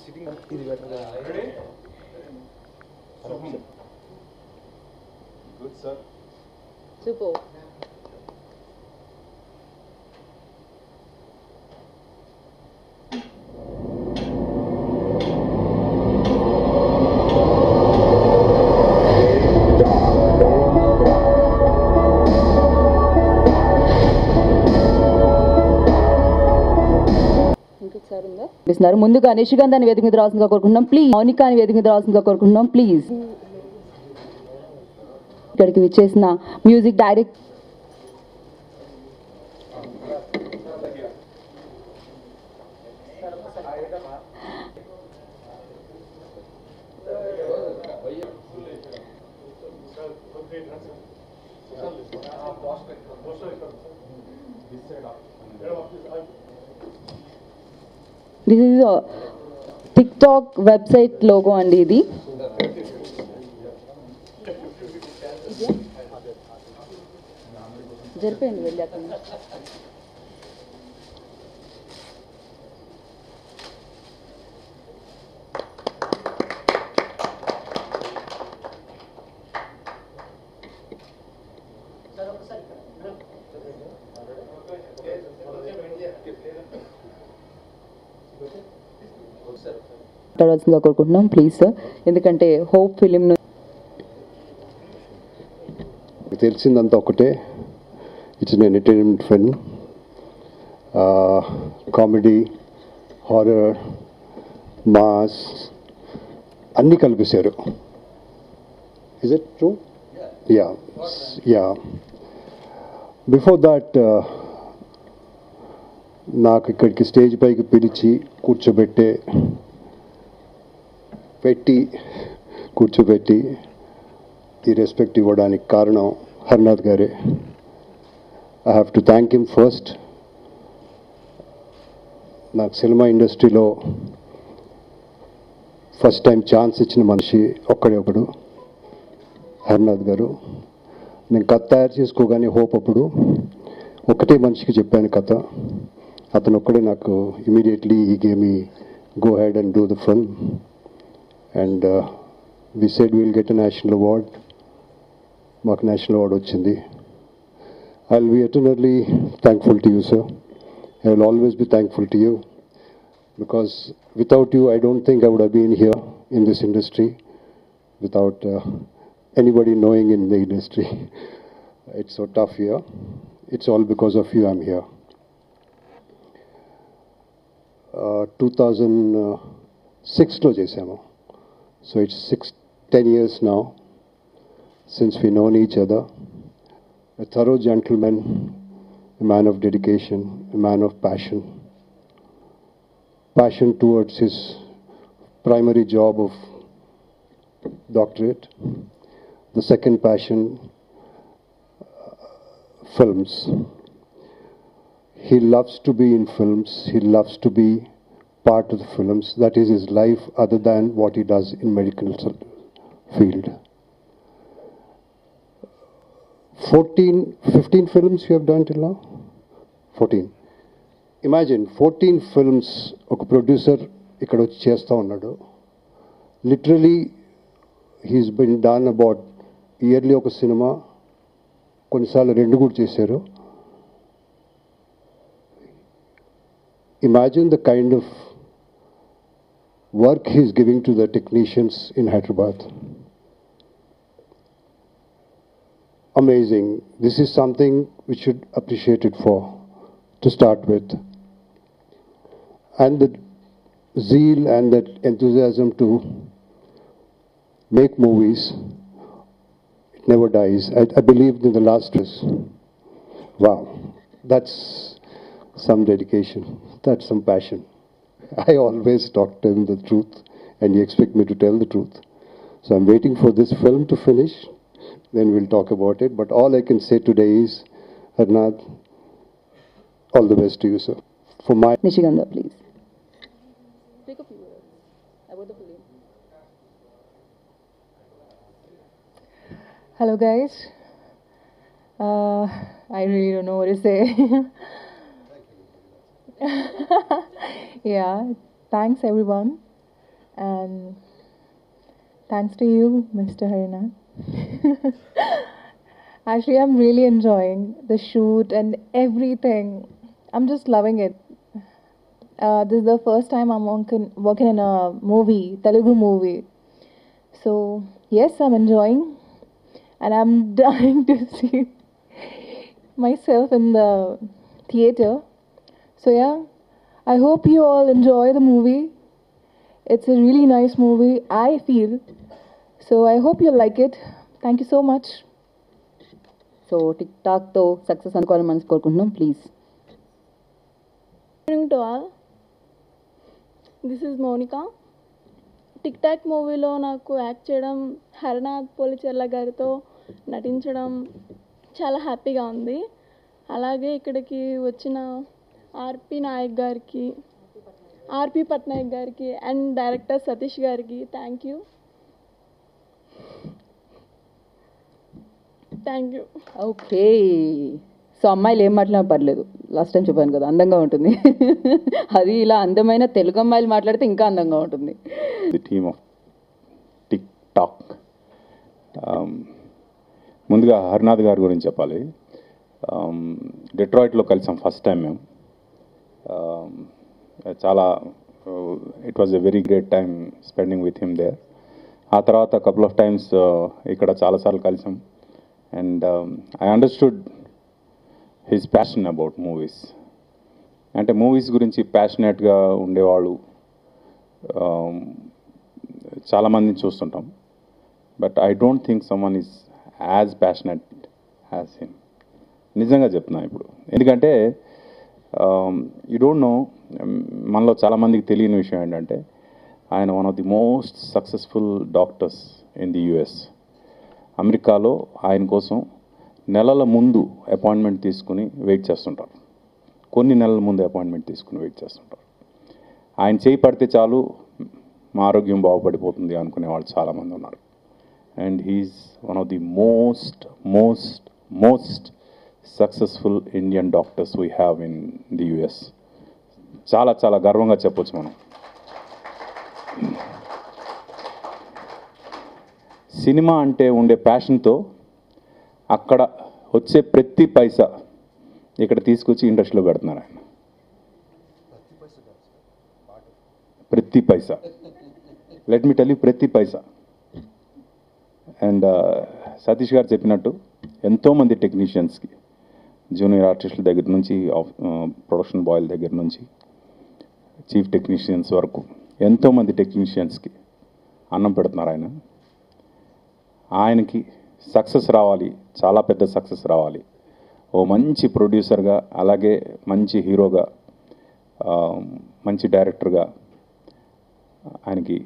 Good, sir. Super. ముందుగా నిషిగంధాన్ని వేదిక మీద రావాల్సిందిగా కోరుకుంటున్నాం ప్లీజ్. మౌనికాని వేదిక మీద రావాల్సిందిగా కోరుకుంటున్నాం ప్లీజ్. ఇక్కడికి విచ్చేసిన music direct this is TikTok website logo అండి ఇది. జరిపోయింది వెళ్ళి అక్కడ మాట్లాడాల్సిందిగా కోరుకుంటున్నాం ప్లీజ్ సార్. ఎందుకంటే హోప్ ఫిలిం తెలిసిందంతా ఒకటే, it's an entertainment film. Comedy, horror, mass అన్నీ కలిపేశారు. Is it true? Yeah. Before that నాకు ఇక్కడికి స్టేజ్ పైకి పిలిచి కూర్చోబెట్టి ఈ రెస్పెక్ట్ ఇవ్వడానికి కారణం హర్నాథ్ గారే. I have to thank him first. నాకు సినిమా ఇండస్ట్రీలో ఫస్ట్ టైం ఛాన్స్ ఇచ్చిన మనిషి ఒక్కడే ఒకడు, హర్నాథ్ గారు. నేను కథ తయారు చేసుకోగానే హోప్ అప్పుడు ఒకటే మనిషికి చెప్పాను కథ. అతను ఒక్కడే నాకు ఇమీడియట్లీ ఈ gave me go ahead and do the film. And we said will get a national award. మాకు నేషనల్ అవార్డ్ వచ్చింది. I will be eternally thankful to you sir. I will always be thankful to you, because without you I don't think I would have been here in this industry, without anybody knowing in the industry. It's so tough here. It's all because of you I'm here. 2006 lo chesamo, so it's 10 years now since we known each other. A thorough gentleman, a man of dedication, a man of passion towards his primary job of doctorate. The second passion, films. He loves to be in films. He loves to be part of the films. That is his life, other than what he does in medical field. 15 films you have done till now? 14. Imagine 14 films ఒక producer ఇక్కడ వచ్చి చేస్తూ ఉన్నాడు. Literally he's been done about yearly ఒక cinema, కొన్నిసార్లు 2 కూడా చేశారు. Imagine the kind of work he is giving to the technicians in Hyderabad. Amazing. This is something we should appreciate it for, to start with. And the zeal and that enthusiasm to make movies, it never dies. I believed in the last years. Wow, that's some dedication. That's some passion. I always talk to him the truth, and he expects me to tell the truth. So I'm waiting for this film to finish, then we'll talk about it. But all I can say today is, Harnath, all the best to you, sir. For my Nishigandha please. Take a few words about the film. Hello guys. I really don't know what to say. Yeah, thanks everyone. And thanks to you, Mr. Harinath. Actually, I'm really enjoying the shoot and everything. I'm just loving it. This is the first time I'm working in a movie, Telugu movie. So, yes, I'm enjoying. And I'm dying to see myself in the theater. So, yeah, I hope you all enjoy the movie. It's a really nice movie, I feel. So, I hope you like it. Thank you so much. So Tik టాక్తో success అందుకోవాలని మనసు కోరుకుంటున్నాం. Please. Evening to all, this is Mounika. Tik Tok మూవీలో నాకు act చేయడం, హరినాథ్ పోలిచెర్ల గారితో నటించడం చాలా హ్యాపీగా ఉంది. అలాగే ఇక్కడికి వచ్చిన ఆర్పి పట్నాయక్ గారికి అండ్ డైరెక్టర్ సతీష్ గారికి థ్యాంక్ యూ. ఓకే, సో అమ్మాయిలు ఏం మాట్లాడినా పర్లేదు. లాస్ట్ టైం చెప్పాను కదా, అందంగా ఉంటుంది. అది ఇలా అందమైన తెలుగు అమ్మాయిలు మాట్లాడితే ఇంకా అందంగా ఉంటుంది. The team of tick talk. ముందుగా హరినాథ్ గారి గురించి చెప్పాలి. డెట్రాయిట్లో కలిసాం ఫస్ట్ టైం మేము. చాలా it was a very great time spending with him there. ఆ తర్వాత కపుల్ ఆఫ్ టైమ్స్ ఇక్కడ చాలాసార్లు కలిసాం. And I understood his passion about movies. అంటే మూవీస్ గురించి ప్యాషనేట్గా ఉండేవాళ్ళు చాలామందిని చూస్తుంటాం. But I don't think someone is as passionate as him. నిజంగా చెప్తున్నాను ఇప్పుడు. ఎందుకంటే యూ డోంట్ నో, మనలో చాలామందికి తెలియని విషయం ఏంటంటే ఆయన one of the most successful doctors in the US. అమెరికాలో ఆయన కోసం నెలల ముందు అపాయింట్మెంట్ తీసుకుని వెయిట్ చేస్తుంటారు. కొన్ని నెలల ముందు అపాయింట్మెంట్ తీసుకుని వెయిట్ చేస్తుంటారు. ఆయన చేయి పడితే చాలు మా ఆరోగ్యం బాగుపడిపోతుంది అనుకునే వాళ్ళు చాలామంది ఉన్నారు. And he's one of the most successful Indian doctors we have in the US. చాలా చాలా గర్వంగా చెప్పొచ్చు మనం. సినిమా అంటే ఉండే ప్యాషన్తో అక్కడ వచ్చే ప్రతి పైసా ఇక్కడ తీసుకొచ్చి ఇండస్ట్రీలో పెడుతున్నారు ఆయన. ప్రతి పైసా, లెట్ మీ టెల్ యూ, ప్రతి పైసా. అండ్ సతీష్ గారు చెప్పినట్టు ఎంతోమంది టెక్నీషియన్స్కి, జూనియర్ ఆర్టిస్టుల దగ్గర నుంచి, ప్రొడక్షన్ బాయ్ల దగ్గర నుంచి చీఫ్ టెక్నీషియన్స్ వరకు ఎంతోమంది టెక్నీషియన్స్కి అన్నం పెడుతున్నారు ఆయన. ఆయనకి సక్సెస్ రావాలి, చాలా పెద్ద సక్సెస్ రావాలి, ఓ మంచి ప్రొడ్యూసర్గా, అలాగే మంచి హీరోగా, మంచి డైరెక్టర్గా ఆయనకి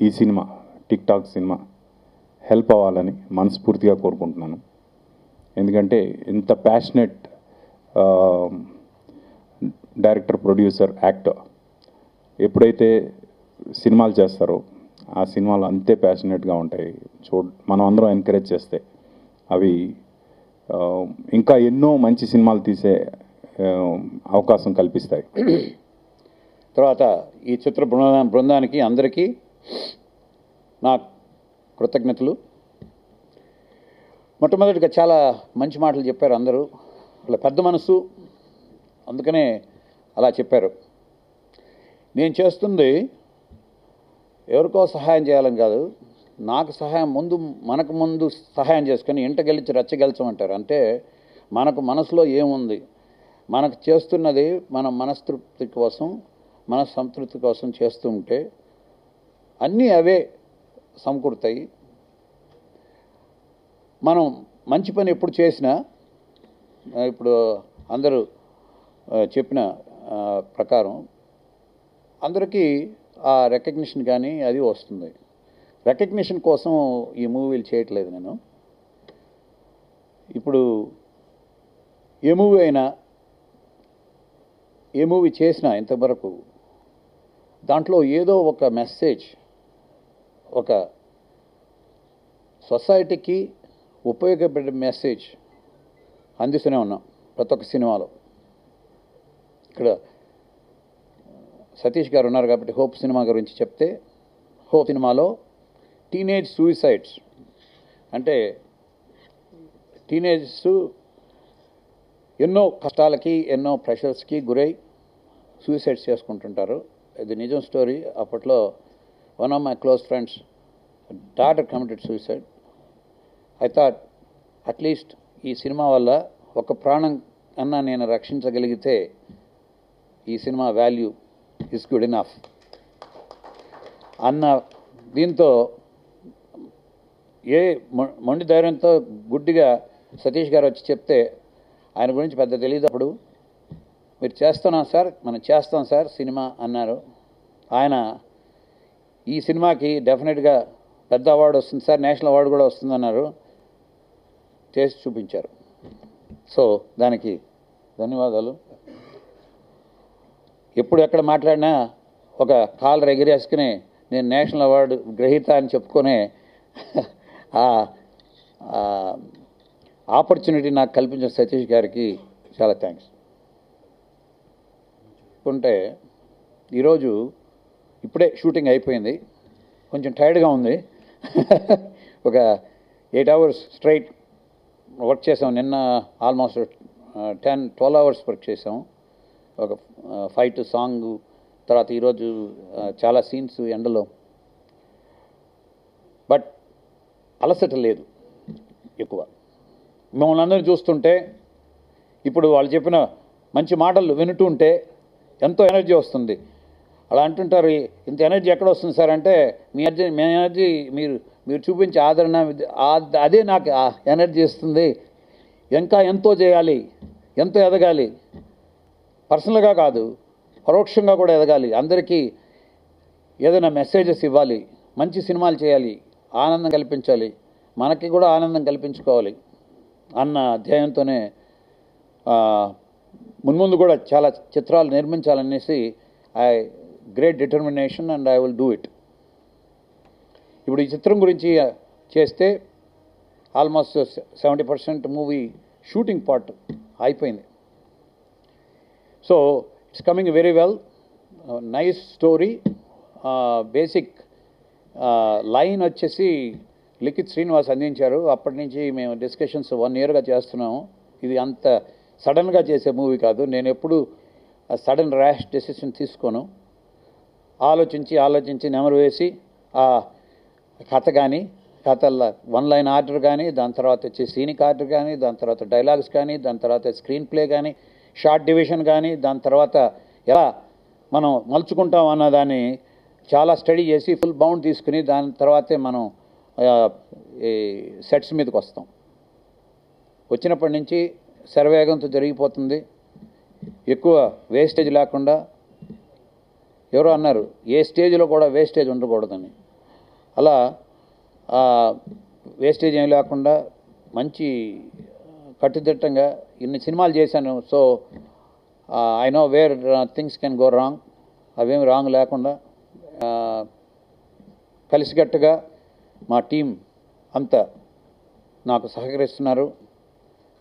ఈ cinema, tick talk cinema help అవ్వాలని మనస్ఫూర్తిగా కోరుకుంటున్నాను. ఎందుకంటే ఇంత ప్యాషనెట్ డైరెక్టర్, ప్రొడ్యూసర్, యాక్టర్ ఎప్పుడైతే సినిమాలు చేస్తారో ఆ సినిమాలు అంతే ప్యాషనెట్గా ఉంటాయి. మనం అందరం ఎంకరేజ్ చేస్తే అవి ఇంకా ఎన్నో మంచి సినిమాలు తీసే అవకాశం కల్పిస్తాయి. తర్వాత ఈ చిత్ర బృందానికి అందరికీ నా కృతజ్ఞతలు. మొట్టమొదటిగా చాలా మంచి మాటలు చెప్పారు అందరూ. అలా పెద్ద మనసు, అందుకనే అలా చెప్పారు. నేను చేస్తుంది ఎవరికో సహాయం చేయాలని కాదు, నాకు సహాయం మనకు ముందు సహాయం చేసుకొని ఇంట గెలిచి రచ్చగెలిచమంటారు. అంటే మనకు మనసులో ఏముంది, మనకు చేస్తున్నది మన మనస్తృప్తి కోసం, మన సంతృప్తి కోసం చేస్తూ ఉంటే అన్నీ అవే సమకూరుతాయి. మనం మంచి పని ఎప్పుడు చేసినా, ఇప్పుడు అందరూ చెప్పిన ప్రకారం అందరికీ ఆ రికగ్నిషన్ కానీ అది వస్తుంది. రికగ్నిషన్ కోసం ఈ మూవీలు చేయట్లేదు నేను. ఇప్పుడు ఏ మూవీ అయినా, ఏ మూవీ చేసినా ఇంతవరకు దాంట్లో ఏదో ఒక మెసేజ్, ఒక సొసైటీకి ఉపయోగపడే మెసేజ్ అందిస్తూనే ఉన్నాం ప్రతి ఒక్క సినిమాలో. ఇక్కడ సతీష్ గారు ఉన్నారు కాబట్టి హోప్ సినిమా గురించి చెప్తే, సినిమాలో టీనేజ్ సూసైడ్స్ అంటే టీనేజర్స్ ఎన్నో కష్టాలకి ఎన్నో ప్రెషర్స్కి గురై సూసైడ్స్ చేసుకుంటుంటారు. ఇది నిజం స్టోరీ. అప్పట్లో one of my close friends daughter committed suicide. I thought at least ఈ సినిమా వల్ల ఒక ప్రాణం అన్నా నేను రక్షించగలిగితే ఈ cinema value is good enough అన్న దీంతో మొండి ధైర్యంతో గుడ్డిగా సతీష్ గారు వచ్చి చెప్తే ఆయన గురించి పెద్ద తెలియదు. అప్పుడు మీరు చేస్తున్నాం సార్, మనం చేస్తాం సార్ సినిమా అన్నారు. ఆయన ఈ సినిమాకి డెఫినెట్గా పెద్ద అవార్డు వస్తుంది సార్, నేషనల్ అవార్డు కూడా వస్తుందన్నారు. చేసి చూపించారు. సో దానికి ధన్యవాదాలు. ఎప్పుడు ఎక్కడ మాట్లాడినా ఒక కాలర్ ఎగిరేసుకుని నేను నేషనల్ అవార్డు గ్రహీత అని చెప్పుకునే ఆపర్చునిటీ నాకు కల్పించిన సతీష్ గారికి చాలా థ్యాంక్స్. ఉంటే ఈరోజు ఇప్పుడే షూటింగ్ అయిపోయింది, కొంచెం టైర్డ్గా ఉంది. ఒక 8 hours స్ట్రైట్ వర్క్ చేసాం. నిన్న ఆల్మోస్ట్ 10-12 hours వర్క్ చేసాం. ఒక ఫైట్ సాంగ్ తర్వాత ఈరోజు చాలా సీన్స్ ఎండలో. బట్ అలసట లేదు ఎక్కువ. మిమ్మల్ని అందరూ చూస్తుంటే ఇప్పుడు వాళ్ళు చెప్పిన మంచి మాటలు వింటుంటే ఎంతో ఎనర్జీ వస్తుంది. అలా అంటుంటారు, ఇంత ఎనర్జీ ఎక్కడ వస్తుంది సార్ అంటే మీ ఎనర్జీ మీరు చూపించే ఆదరణ అదే నాకు ఎనర్జీ ఇస్తుంది. ఇంకా ఎంతో చేయాలి, ఎంతో ఎదగాలి, పర్సనల్గా కాదు పరోక్షంగా కూడా ఎదగాలి, అందరికీ ఏదైనా మెసేజెస్ ఇవ్వాలి, మంచి సినిమాలు చేయాలి, ఆనందం కల్పించాలి, మనకి కూడా ఆనందం కల్పించుకోవాలి అన్న ధ్యేయంతోనే మున్ముందు కూడా చాలా చిత్రాలు నిర్మించాలనేసి great determination and I will do it. ఇప్పుడు ఈ చిత్రం గురించి చేస్తే ఆల్మోస్ట్ 70% మూవీ షూటింగ్ పార్ట్ అయిపోయింది. So it's coming very well. Nice story. Basic line వచ్చేసి లిఖిత్ శ్రీనివాస్ అందించారు. అప్పటి నుంచి మేము డిస్కషన్స్ 1 yearగా చేస్తున్నాము. ఇది అంత సడన్గా చేసే మూవీ కాదు. నేను ఎప్పుడు సడన్ ర్యాష్ డెసిషన్ తీసుకోను. ఆలోచించి నెమరు వేసి ఆ కథ కానీ కథల 1 line ఆర్డర్ కానీ దాని తర్వాత వచ్చే సీనిక్ ఆర్డర్ కానీ దాని తర్వాత డైలాగ్స్ కానీ దాని తర్వాత స్క్రీన్ ప్లే కానీ షార్ట్ డివిజన్ కానీ దాని తర్వాత ఎలా మనం మలుచుకుంటాం అన్నదాన్ని చాలా స్టడీ చేసి ఫుల్ బౌండ్ తీసుకుని దాని తర్వాతే మనం సెట్స్ మీదకి వస్తాం. వచ్చినప్పటి నుంచి శరవేగంతో జరిగిపోతుంది. ఎక్కువ వేస్టేజ్ లేకుండా. ఎవరో అన్నారు ఏ స్టేజ్లో కూడా వేస్టేజ్ ఉండకూడదని. అలా వేస్టేజ్ ఏం లేకుండా మంచి కట్టుదిట్టంగా ఇన్ని సినిమాలు చేశాను. So I know where things can go wrong. అవేమి రాంగ్ లేకుండా కలిసికట్టుగా మా టీం అంతా నాకు సహకరిస్తున్నారు.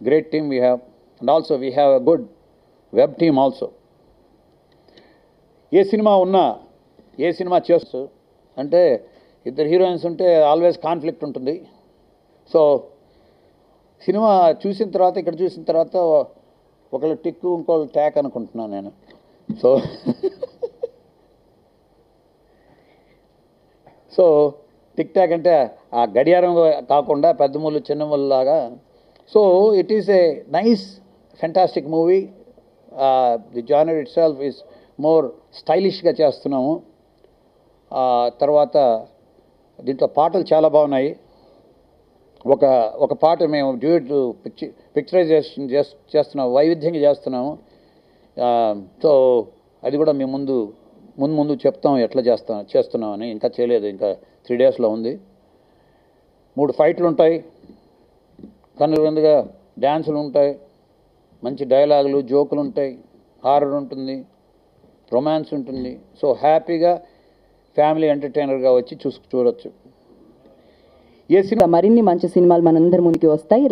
Great team we have and also we have a good web team also. A cinema ఉన్నా ఏ సినిమా చేస్తూ అంటే ఇద్దరు హీరోయిన్స్ ఉంటే ఆల్వేస్ కాన్ఫ్లిక్ట్ ఉంటుంది. సో సినిమా చూసిన తర్వాత ఇక్కడ చూసిన తర్వాత ఒకళ్ళు టిక్కు ఇంకోళ్ళు ట్యాక్ అనుకుంటున్నాను నేను. సో టిక్ టాక్ అంటే ఆ గడియారం కాకుండా పెద్ద ముళ్ళు చిన్న ముళ్ళు లాగా. So it is a nice fantastic movie. The genre it self is more స్టైలిష్గా చేస్తున్నాము. తర్వాత దీంట్లో పాటలు చాలా బాగున్నాయి. ఒక పాట మేము డ్యూయట్ పిక్చరైజేషన్ చేస్తున్నాము, వైవిధ్యంగా చేస్తున్నాము. సో అది కూడా మేము ముందు చెప్తాం ఎట్లా చేస్తున్నామని. ఇంకా చేయలేదు, ఇంకా 3 daysలో ఉంది. 3 ఫైట్లు ఉంటాయి, కన్నుల విందుగా డ్యాన్సులు ఉంటాయి, మంచి డైలాగులు జోకులు ఉంటాయి, హారర్ ఉంటుంది, రొమాన్స్ ఉంటుంది. సో హ్యాపీగా ఫ్యామిలీ ఎంటర్టైనర్గా వచ్చి చూడొచ్చు. మరిన్ని మంచి సినిమాలు మనందరి ముందుకి వస్తాయి.